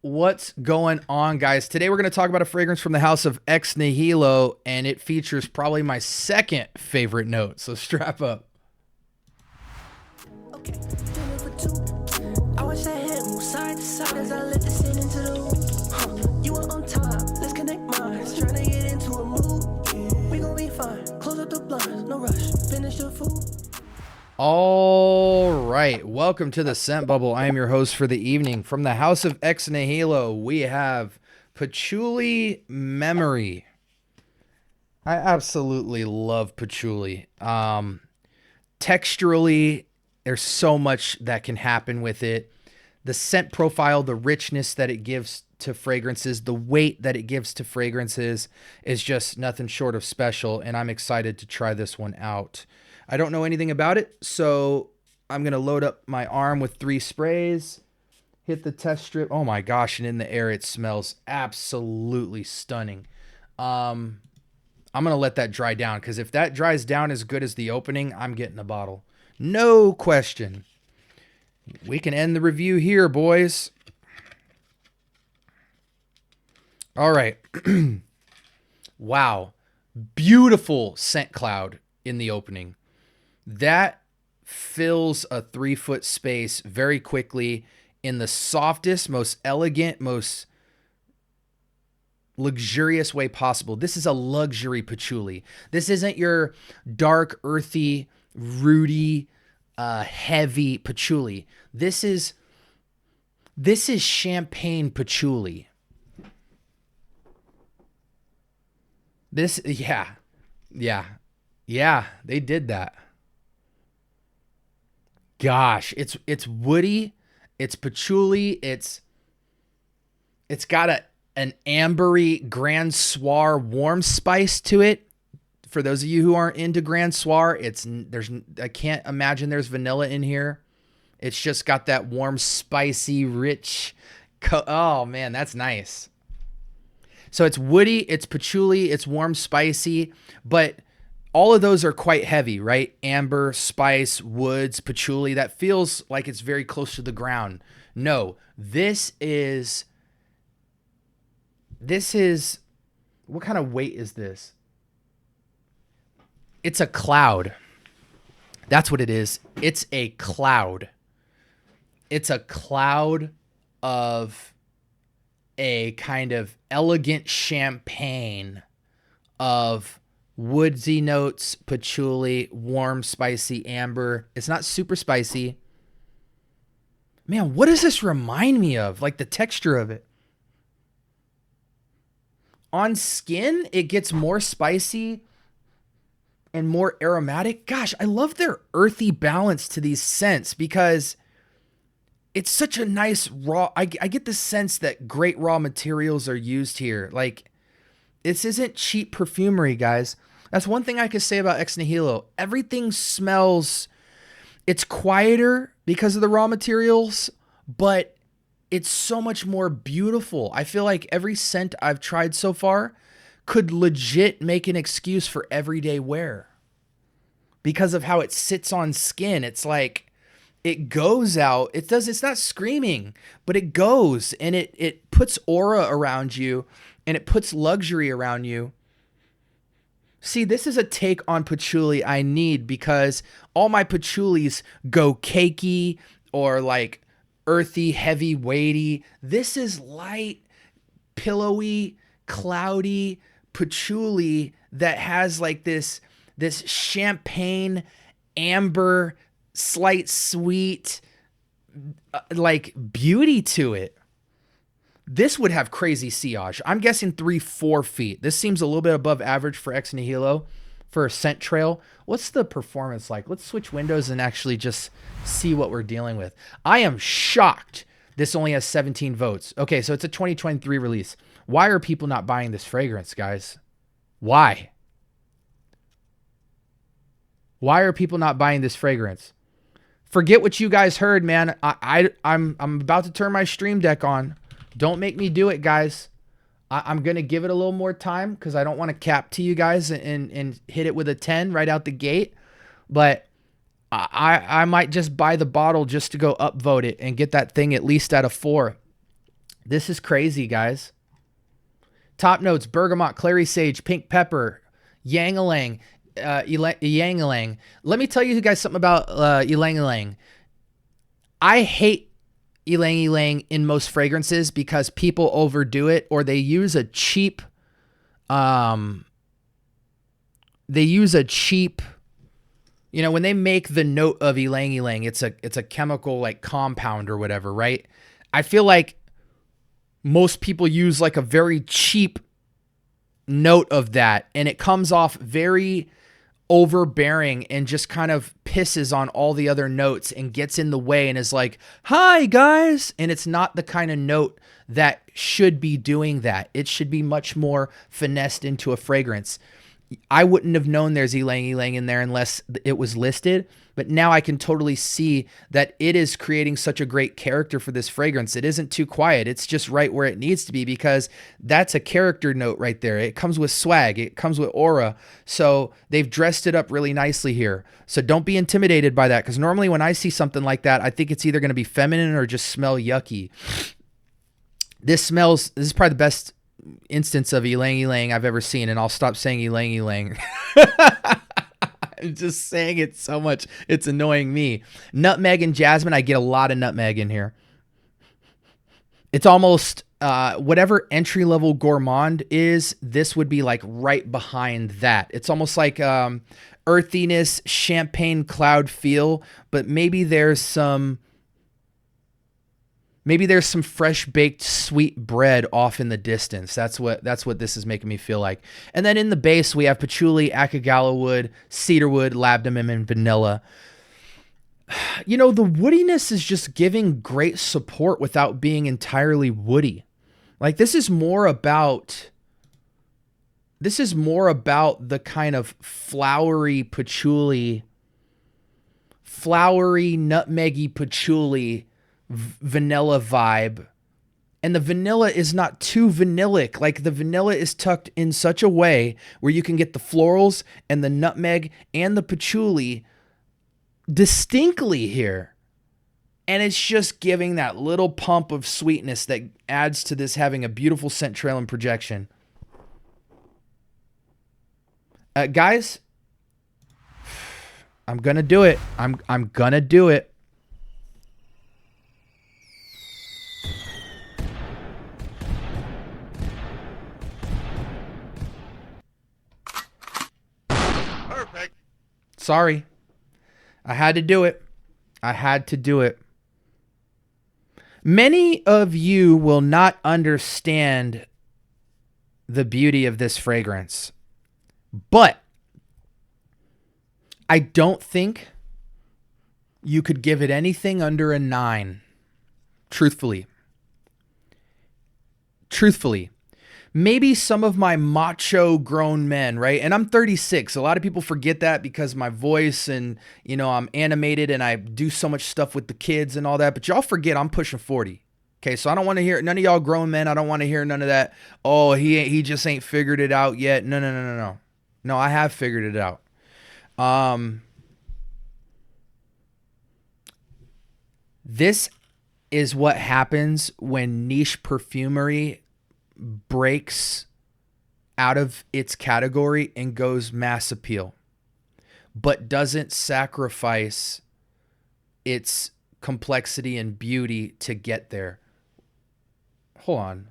What's going on, guys? Today we're going to talk about a fragrance from the house of Nihilo, and it features probably my second favorite note. So strap up. Okay, for two. I watch that head move side to side as I let this into the room. You are on top, let's connect minds. Trying to get into a mood. We gon' be fine. Close up the blinds, no rush. Finish the food. All right, welcome to the Scent Bubble. I am your host for the evening. From the house of Nihilo, we have Patchouli Memory. I absolutely love patchouli. Texturally, there's so much that can happen with it. The scent profile, the richness that it gives to fragrances, the weight that it gives to fragrances is just nothing short of special, and I'm excited to try this one out. I don't know anything about it, so I'm going to load up my arm with 3 sprays, hit the test strip. Oh my gosh, and in the air it smells absolutely stunning. I'm going to let that dry down, because if that dries down as good as the opening, I'm getting a bottle. No question. We can end the review here, boys. All right. Wow. Beautiful scent cloud in the opening. That fills a 3-foot space very quickly in the softest, most elegant, most luxurious way possible. This is a luxury patchouli. This isn't your dark, earthy, rooty, heavy patchouli. This is champagne patchouli. Yeah, they did that. Gosh, it's woody, it's patchouli, it's got an ambery Grand Soir warm spice to it. For those of you who aren't into Grand Soir, I can't imagine there's vanilla in here. It's just got that warm, spicy, rich. Oh man, that's nice. So it's woody, it's patchouli, it's warm, spicy, but all of those are quite heavy, right? Amber, spice, woods, patchouli. That feels like it's very close to the ground. No, this is, what kind of weight is this? It's a cloud. That's what it is. It's a cloud. It's a cloud of a kind of elegant champagne of woodsy notes, patchouli, warm, spicy, amber. It's not super spicy. Man, what does this remind me of? Like the texture of it. On skin, it gets more spicy and more aromatic. Gosh, I love their earthy balance to these scents because it's such a nice raw. I get the sense that great raw materials are used here. Like, this isn't cheap perfumery, guys. That's one thing I could say about Ex Nihilo. Everything smells, it's quieter because of the raw materials, but it's so much more beautiful. I feel like every scent I've tried so far could legit make an excuse for everyday wear because of how it sits on skin. It's like it goes out. It's not screaming, but it goes and it puts aura around you and it puts luxury around you. See, this is a take on patchouli I need because all my patchoulis go cakey or like earthy, heavy, weighty. This is light, pillowy, cloudy patchouli that has like this champagne, amber, slight sweet, like beauty to it. This would have crazy sillage. I'm guessing 3-4 feet. This seems a little bit above average for Ex Nihilo for a scent trail. What's the performance like? Let's switch windows and actually just see what we're dealing with. I am shocked this only has 17 votes. Okay, so it's a 2023 release. Why are people not buying this fragrance, guys? Why? Why are people not buying this fragrance? Forget what you guys heard, man. I'm about to turn my Stream Deck on. Don't make me do it, guys. I'm going to give it a little more time because I don't want to cap to you guys and hit it with a 10 right out the gate. But I might just buy the bottle just to go upvote it and get that thing at least at a 4. This is crazy, guys. Top notes: bergamot, clary sage, pink pepper, ylang-ylang, ylang-ylang. Let me tell you guys something about ylang-ylang. I hate ylang-ylang in most fragrances because people overdo it, or they use a cheap you know, when they make the note of ylang-ylang, it's a chemical like compound or whatever, right? I feel like most people use like a very cheap note of that, and it comes off very overbearing and just kind of pisses on all the other notes and gets in the way and is like, hi guys. And it's not the kind of note that should be doing that. It should be much more finessed into a fragrance. I wouldn't have known there's ylang-ylang in there unless it was listed, but now I can totally see that it is creating such a great character for this fragrance. It isn't too quiet. It's just right where it needs to be, because that's a character note right there. It comes with swag. It comes with aura. So they've dressed it up really nicely here. So don't be intimidated by that, because normally when I see something like that, I think it's either going to be feminine or just smell yucky. This is probably the best instance of ylang-ylang I've ever seen, and I'll stop saying ylang-ylang. I'm just saying it so much, it's annoying me. Nutmeg and jasmine, I get a lot of nutmeg in here. It's almost whatever entry-level gourmand is, this would be like right behind that. It's almost like earthiness, champagne cloud feel, but maybe there's some fresh baked sweet bread off in the distance. That's what this is making me feel like. And then in the base, we have patchouli, akagala wood, cedarwood, labdanum, and vanilla. You know, the woodiness is just giving great support without being entirely woody. Like, this is more about the kind of flowery patchouli, nutmeggy patchouli vanilla vibe, and the vanilla is not too vanillic. Like, the vanilla is tucked in such a way where you can get the florals and the nutmeg and the patchouli distinctly here, and it's just giving that little pump of sweetness that adds to this having a beautiful scent trail and projection. Guys, I'm gonna do it. I'm gonna do it. Sorry. I had to do it. Many of you will not understand the beauty of this fragrance, but I don't think you could give it anything under a 9. Truthfully. Maybe some of my macho grown men, right? And I'm 36. A lot of people forget that because my voice and, you know, I'm animated and I do so much stuff with the kids and all that. But y'all forget I'm pushing 40. Okay, so I don't want to hear none of y'all grown men. I don't want to hear none of that. Oh, he just ain't figured it out yet. No. No, I have figured it out. This is what happens when niche perfumery breaks out of its category and goes mass appeal, but doesn't sacrifice its complexity and beauty to get there. Hold on.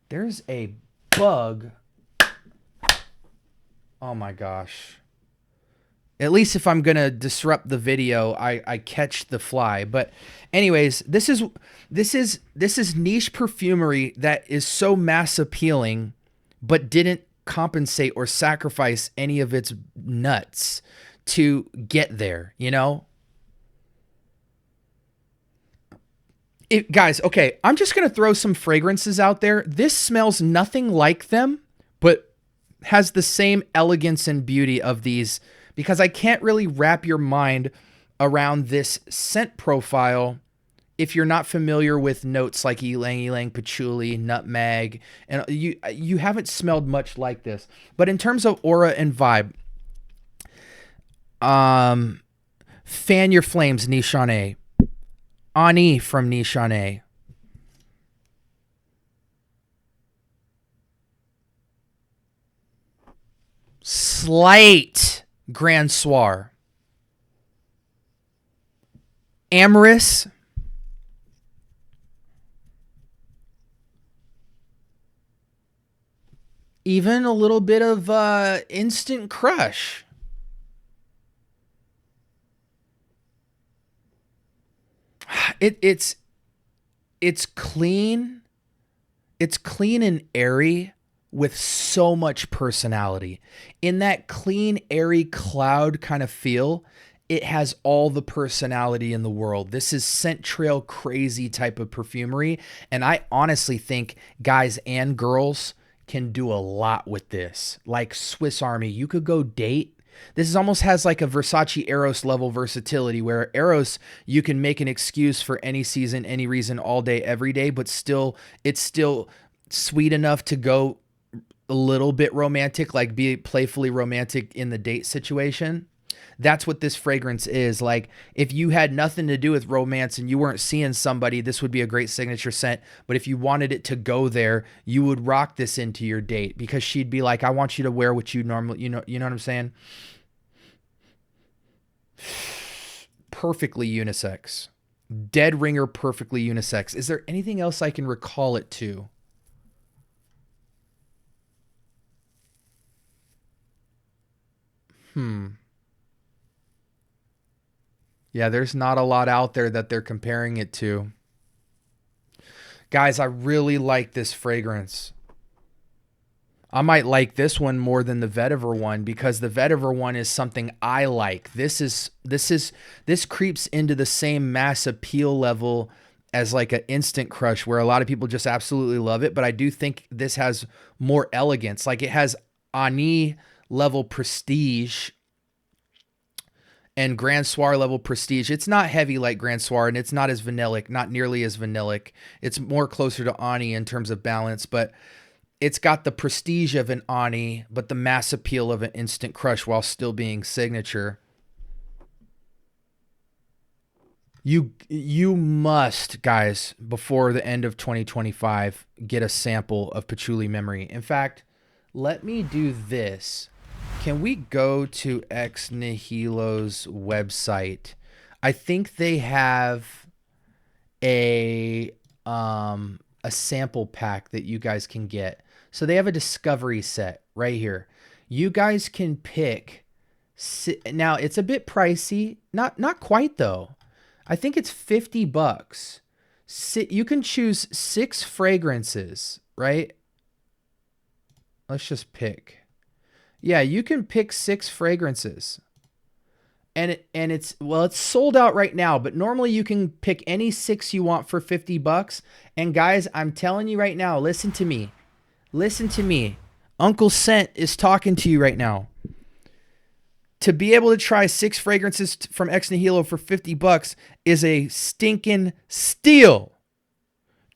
There's a bug. Oh my gosh. At least if I'm going to disrupt the video, I catch the fly. But anyways, this is niche perfumery that is so mass appealing, but didn't compensate or sacrifice any of its nuts to get there, you know? Guys, okay, I'm just going to throw some fragrances out there. This smells nothing like them, but has the same elegance and beauty of these, because I can't really wrap your mind around this scent profile if you're not familiar with notes like ylang-ylang, patchouli, nutmeg, and you haven't smelled much like this. But in terms of aura and vibe, Fan Your Flames, Nishane. Ani from Nishane. slight Grand Soir. Amorous. Even a little bit of Instant Crush. It's clean. It's clean and airy with so much personality. In that clean, airy cloud kind of feel, it has all the personality in the world. This is scent trail crazy type of perfumery. And I honestly think guys and girls can do a lot with this. Like Swiss Army, you could go date. This is almost has like a Versace Eros level versatility, where Eros, you can make an excuse for any season, any reason, all day, every day, but still, it's still sweet enough to go a little bit romantic, like be playfully romantic in the date situation. That's what this fragrance is. Like, if you had nothing to do with romance and you weren't seeing somebody, this would be a great signature scent. But if you wanted it to go there, you would rock this into your date, because she'd be like, I want you to wear what you normally, you know what I'm saying? Perfectly unisex. Dead ringer, perfectly unisex. Is there anything else I can recall it to? Yeah, there's not a lot out there that they're comparing it to. Guys, I really like this fragrance. I might like this one more than the vetiver one, because the vetiver one is something I like. This creeps into the same mass appeal level as like an Instant Crush, where a lot of people just absolutely love it. But I do think this has more elegance. Like, it has Ani level prestige and Grand Soir level prestige. It's not heavy like Grand Soir, and it's not as vanillic, not nearly as vanillic. It's more closer to Ani in terms of balance, but it's got the prestige of an Ani, but the mass appeal of an Instant Crush while still being signature. You must, guys, before the end of 2025, get a sample of Patchouli Memory. In fact, let me do this. Can we go to Ex Nihilo's website? I think they have a sample pack that you guys can get. So they have a discovery set right here. You guys can pick. Now, it's a bit pricey. Not quite though. I think it's $50. You can choose 6 fragrances, right? Let's just pick. Yeah, you can pick 6 fragrances. And it's sold out right now, but normally you can pick any 6 you want for $50. And guys, I'm telling you right now, listen to me. Listen to me. Uncle Scent is talking to you right now. To be able to try 6 fragrances from Ex Nihilo for $50 is a stinking steal.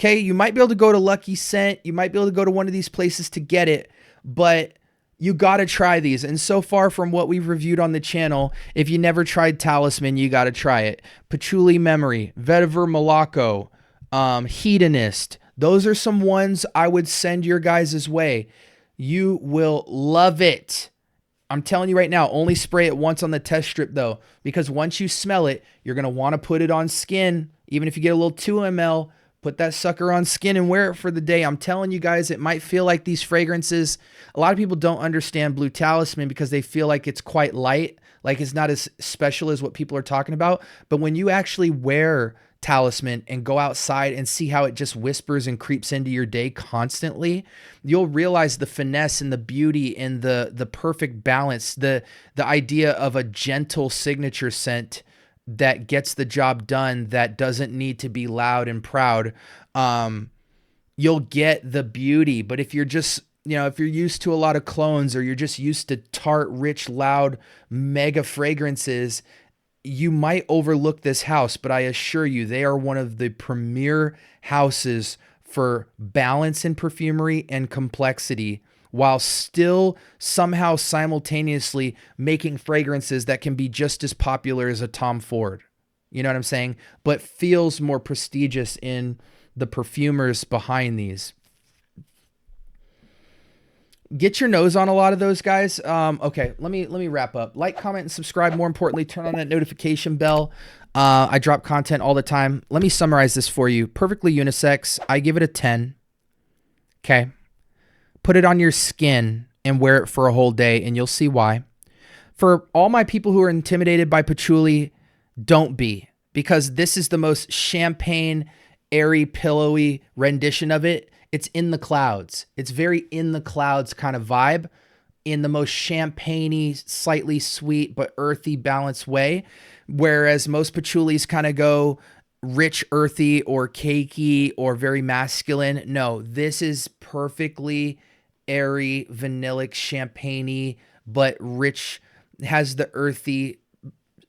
Okay, you might be able to go to Lucky Scent. You might be able to go to one of these places to get it, but you got to try these. And so far from what we've reviewed on the channel, if you never tried Talisman, you got to try it. Patchouli Memory, Vetiver Morocco, Hedonist. Those are some ones I would send your guys' way. You will love it. I'm telling you right now, only spray it once on the test strip though, because once you smell it, you're going to want to put it on skin. Even if you get a little 2 ml, put that sucker on skin and wear it for the day. I'm telling you guys, it might feel like these fragrances. A lot of people don't understand Blue Talisman because they feel like it's quite light, like it's not as special as what people are talking about. But when you actually wear Talisman and go outside and see how it just whispers and creeps into your day constantly, you'll realize the finesse and the beauty and the perfect balance, the idea of a gentle signature scent that gets the job done, that doesn't need to be loud and proud. You'll get the beauty. But if you're just, if you're used to a lot of clones, or you're just used to tart, rich, loud, mega fragrances, you might overlook this house. But I assure you, they are one of the premier houses for balance in perfumery and complexity, while still somehow simultaneously making fragrances that can be just as popular as a Tom Ford. You know what I'm saying? But feels more prestigious in the perfumers behind these. Get your nose on a lot of those guys. Okay, let me wrap up. Like, comment, and subscribe. More importantly, turn on that notification bell. I drop content all the time. Let me summarize this for you. Perfectly unisex. I give it a 10. Okay. Put it on your skin and wear it for a whole day, and you'll see why. For all my people who are intimidated by patchouli, don't be, because this is the most champagne, airy, pillowy rendition of it. It's in the clouds. It's very in the clouds kind of vibe, in the most champagne-y, slightly sweet but earthy, balanced way. Whereas most patchoulis kind of go rich, earthy, or cakey, or very masculine. No, this is perfectly airy, vanillic, champagne-y, but rich, has the earthy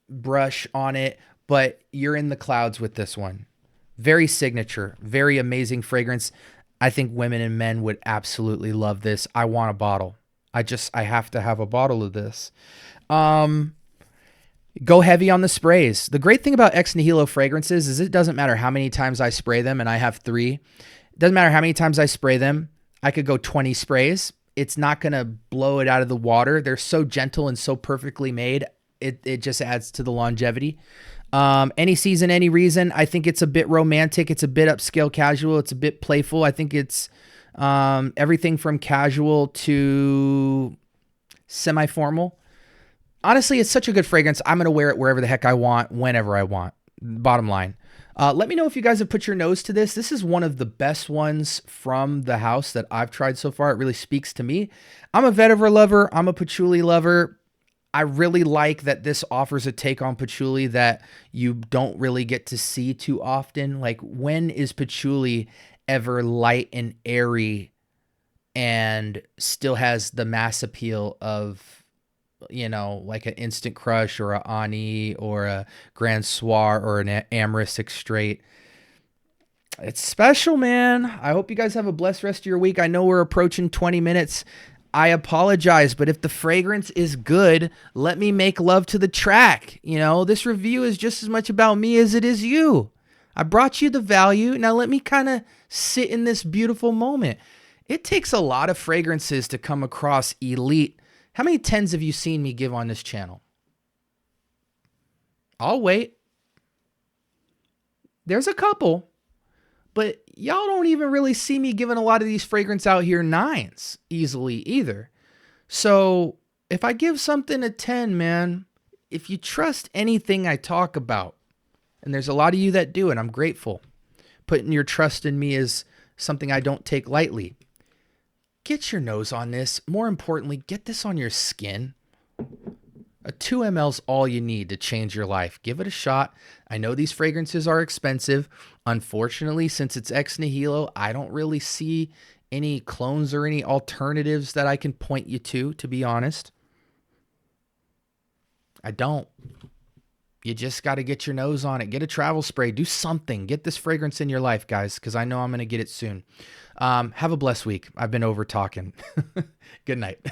brush on it, but you're in the clouds with this one. Very signature, very amazing fragrance. I think women and men would absolutely love this. I want a bottle. I have to have a bottle of this. Go heavy on the sprays. The great thing about ex nihilo fragrances is it doesn't matter how many times I spray them, and I have 3. It doesn't matter how many times I spray them. I could go 20 sprays. It's not going to blow it out of the water. They're so gentle and so perfectly made. It just adds to the longevity. Any season, any reason. I think it's a bit romantic. It's a bit upscale casual. It's a bit playful. I think it's everything from casual to semi-formal. Honestly, it's such a good fragrance. I'm going to wear it wherever the heck I want, whenever I want. Bottom line. Let me know if you guys have put your nose to this. This is one of the best ones from the house that I've tried so far. It really speaks to me. I'm a vetiver lover. I'm a patchouli lover. I really like that this offers a take on patchouli that you don't really get to see too often. Like, when is patchouli ever light and airy and still has the mass appeal of, you know, like an Instant Crush or a Ani or a Grand Soir or an Amorous Extrait? It's special, man. I hope you guys have a blessed rest of your week. I know we're approaching 20 minutes. I apologize, but if the fragrance is good, let me make love to the track. You know, this review is just as much about me as it is you. I brought you the value. Now let me kind of sit in this beautiful moment. It takes a lot of fragrances to come across elite. How many 10s have you seen me give on this channel? I'll wait. There's a couple. But y'all don't even really see me giving a lot of these fragrance out here 9s easily either. So if I give something a 10, man, if you trust anything I talk about, and there's a lot of you that do, and I'm grateful, putting your trust in me is something I don't take lightly. Get your nose on this. More importantly, get this on your skin. A 2 ml is all you need to change your life. Give it a shot. I know these fragrances are expensive. Unfortunately, since it's ex nihilo, I don't really see any clones or any alternatives that I can point you to be honest. I don't. You just got to get your nose on it. Get a travel spray. Do something. Get this fragrance in your life, guys, because I know I'm going to get it soon. Have a blessed week. I've been over talking. Good night.